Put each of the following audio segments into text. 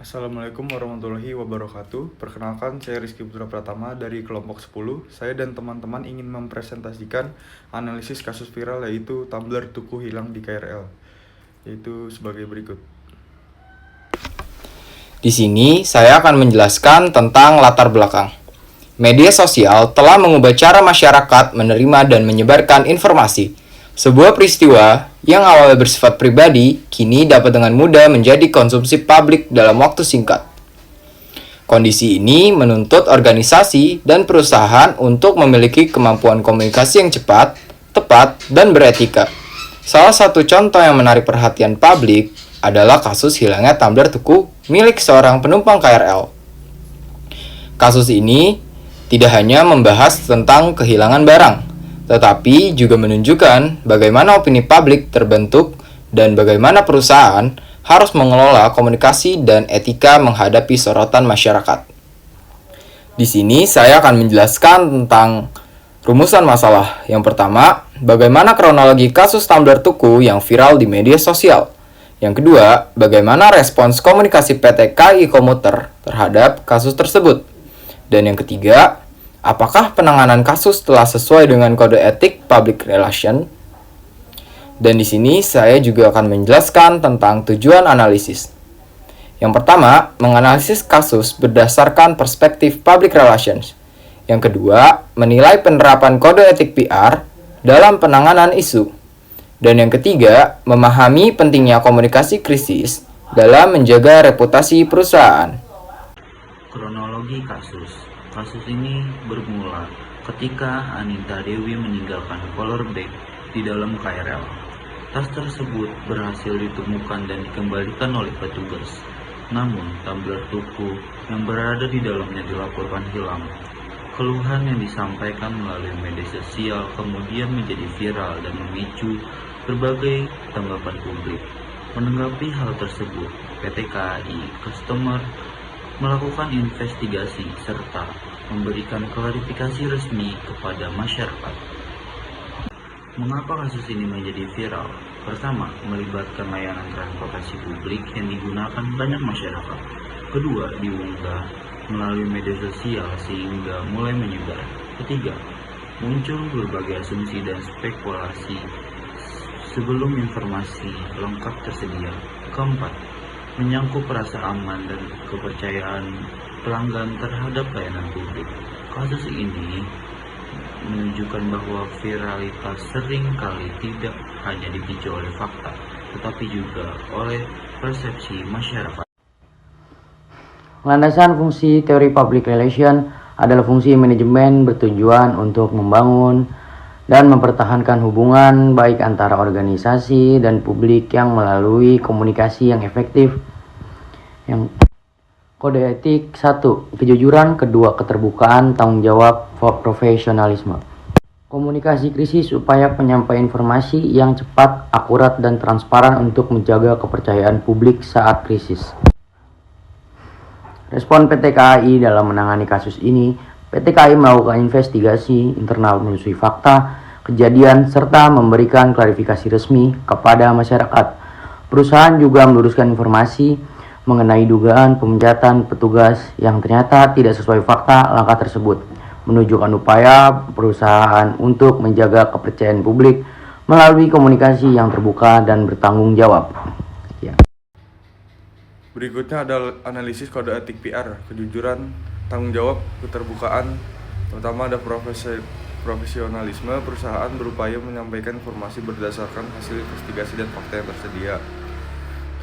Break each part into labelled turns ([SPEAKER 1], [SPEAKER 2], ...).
[SPEAKER 1] Assalamualaikum warahmatullahi wabarakatuh. Perkenalkan, saya Rizky Putra Pratama dari kelompok 10. Saya dan teman-teman ingin mempresentasikan analisis kasus viral yaitu tumbler tuku hilang di KRL. Yaitu sebagai berikut.
[SPEAKER 2] Di sini saya akan menjelaskan tentang latar belakang. Media sosial telah mengubah cara masyarakat menerima dan menyebarkan informasi. Sebuah peristiwa yang awalnya bersifat pribadi, kini dapat dengan mudah menjadi konsumsi publik dalam waktu singkat. Kondisi ini menuntut organisasi dan perusahaan untuk memiliki kemampuan komunikasi yang cepat, tepat, dan beretika. Salah satu contoh yang menarik perhatian publik adalah kasus hilangnya tumbler tuku milik seorang penumpang KRL. Kasus ini tidak hanya membahas tentang kehilangan barang, tetapi juga menunjukkan bagaimana opini publik terbentuk dan bagaimana perusahaan harus mengelola komunikasi dan etika menghadapi sorotan masyarakat. Di sini saya akan menjelaskan tentang rumusan masalah. Yang pertama, bagaimana kronologi kasus tumbler tuku yang viral di media sosial. Yang kedua, bagaimana respons komunikasi PT KAI Komuter terhadap kasus tersebut. Dan yang ketiga, apakah penanganan kasus telah sesuai dengan kode etik public relation? Dan di sini saya juga akan menjelaskan tentang tujuan analisis. Yang pertama, menganalisis kasus berdasarkan perspektif public relations. Yang kedua, menilai penerapan kode etik PR dalam penanganan isu. Dan yang ketiga, memahami pentingnya komunikasi krisis dalam menjaga reputasi perusahaan.
[SPEAKER 3] Kronologi kasus. Kasus ini bermula ketika Anita Dewi meninggalkan color bag di dalam KRL. Tas tersebut berhasil ditemukan dan dikembalikan oleh petugas. Namun, tumbler tuku yang berada di dalamnya dilaporkan hilang. Keluhan yang disampaikan melalui media sosial kemudian menjadi viral dan memicu berbagai tanggapan publik. Menanggapi hal tersebut, PT KAI Customer melakukan investigasi serta memberikan klarifikasi resmi kepada masyarakat. Mengapa kasus ini menjadi viral? Pertama, melibatkan layanan transportasi publik yang digunakan banyak masyarakat. Kedua, diunggah melalui media sosial sehingga mulai menyebar. Ketiga, muncul berbagai asumsi dan spekulasi sebelum informasi lengkap tersedia. Keempat, menyangkut rasa aman dan kepercayaan pelanggan terhadap layanan publik. Kasus ini menunjukkan bahwa viralitas sering kali tidak hanya dipicu oleh fakta, tetapi juga oleh persepsi masyarakat.
[SPEAKER 4] Landasan fungsi teori public relation adalah fungsi manajemen bertujuan untuk membangun dan mempertahankan hubungan baik antara organisasi dan publik yang melalui komunikasi yang efektif. Yang kode etik 1. Kejujuran. Kedua, keterbukaan, tanggung jawab, profesionalisme. Komunikasi krisis upaya penyampaian informasi yang cepat, akurat, dan transparan untuk menjaga kepercayaan publik saat krisis. Respon PT KAI dalam menangani kasus ini, PT KAI melakukan investigasi internal menelusuri fakta, kejadian, serta memberikan klarifikasi resmi kepada masyarakat. Perusahaan juga meluruskan informasi mengenai dugaan pemecatan petugas yang ternyata tidak sesuai fakta. Langkah tersebut menunjukkan upaya perusahaan untuk menjaga kepercayaan publik melalui komunikasi yang terbuka dan bertanggung jawab.
[SPEAKER 1] Berikutnya adalah analisis kode etik PR, kejujuran, tanggung jawab, keterbukaan. Pertama ada profesionalisme. Perusahaan berupaya menyampaikan informasi berdasarkan hasil investigasi dan fakta yang tersedia.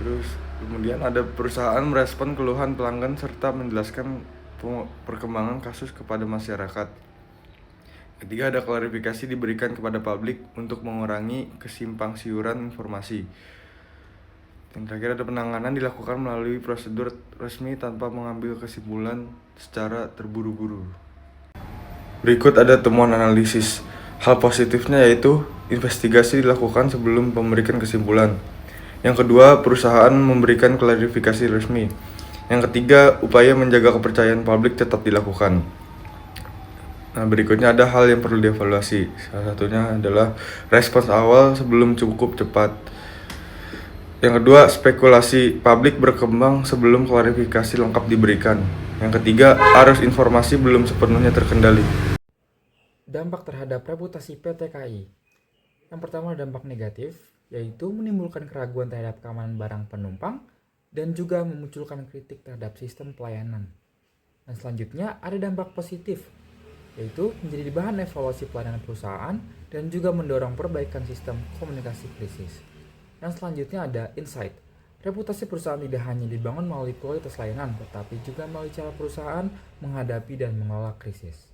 [SPEAKER 1] Terus kemudian ada perusahaan merespon keluhan pelanggan serta menjelaskan perkembangan kasus kepada masyarakat. Ketiga, ada klarifikasi diberikan kepada publik untuk mengurangi kesimpang siuran informasi. Yang terakhir ada penanganan dilakukan melalui prosedur resmi tanpa mengambil kesimpulan secara terburu-buru. Berikut ada temuan analisis. Hal positifnya yaitu investigasi dilakukan sebelum memberikan kesimpulan. Yang kedua, perusahaan memberikan klarifikasi resmi. Yang ketiga, upaya menjaga kepercayaan publik tetap dilakukan. Nah, berikutnya ada hal yang perlu dievaluasi. Salah satunya adalah respons awal sebelum cukup cepat. Yang kedua, spekulasi publik berkembang sebelum klarifikasi lengkap diberikan. Yang ketiga, arus informasi belum sepenuhnya terkendali.
[SPEAKER 5] Dampak terhadap reputasi PT KAI. Yang pertama dampak negatif, yaitu menimbulkan keraguan terhadap keamanan barang penumpang dan juga memunculkan kritik terhadap sistem pelayanan. Dan selanjutnya ada dampak positif, yaitu menjadi bahan evaluasi pelayanan perusahaan dan juga mendorong perbaikan sistem komunikasi krisis. Dan selanjutnya ada insight. Reputasi perusahaan tidak hanya dibangun melalui kualitas layanan, tetapi juga melalui cara perusahaan menghadapi dan mengelola krisis.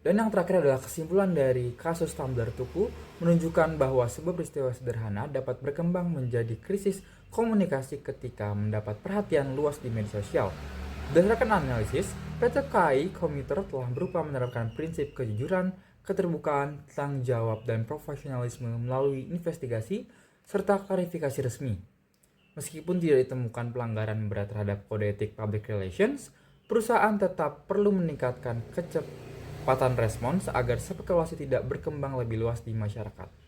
[SPEAKER 5] Dan yang terakhir adalah kesimpulan dari kasus Tumbler Tuku menunjukkan bahwa sebuah peristiwa sederhana dapat berkembang menjadi krisis komunikasi ketika mendapat perhatian luas di media sosial. Berdasarkan analisis, PT KAI Komuter telah berupaya menerapkan prinsip kejujuran, keterbukaan, tanggung jawab, dan profesionalisme melalui investigasi serta klarifikasi resmi. Meskipun tidak ditemukan pelanggaran berat terhadap kode etik public relations, perusahaan tetap perlu meningkatkan kecepatan respons agar spekulasi tidak berkembang lebih luas di masyarakat.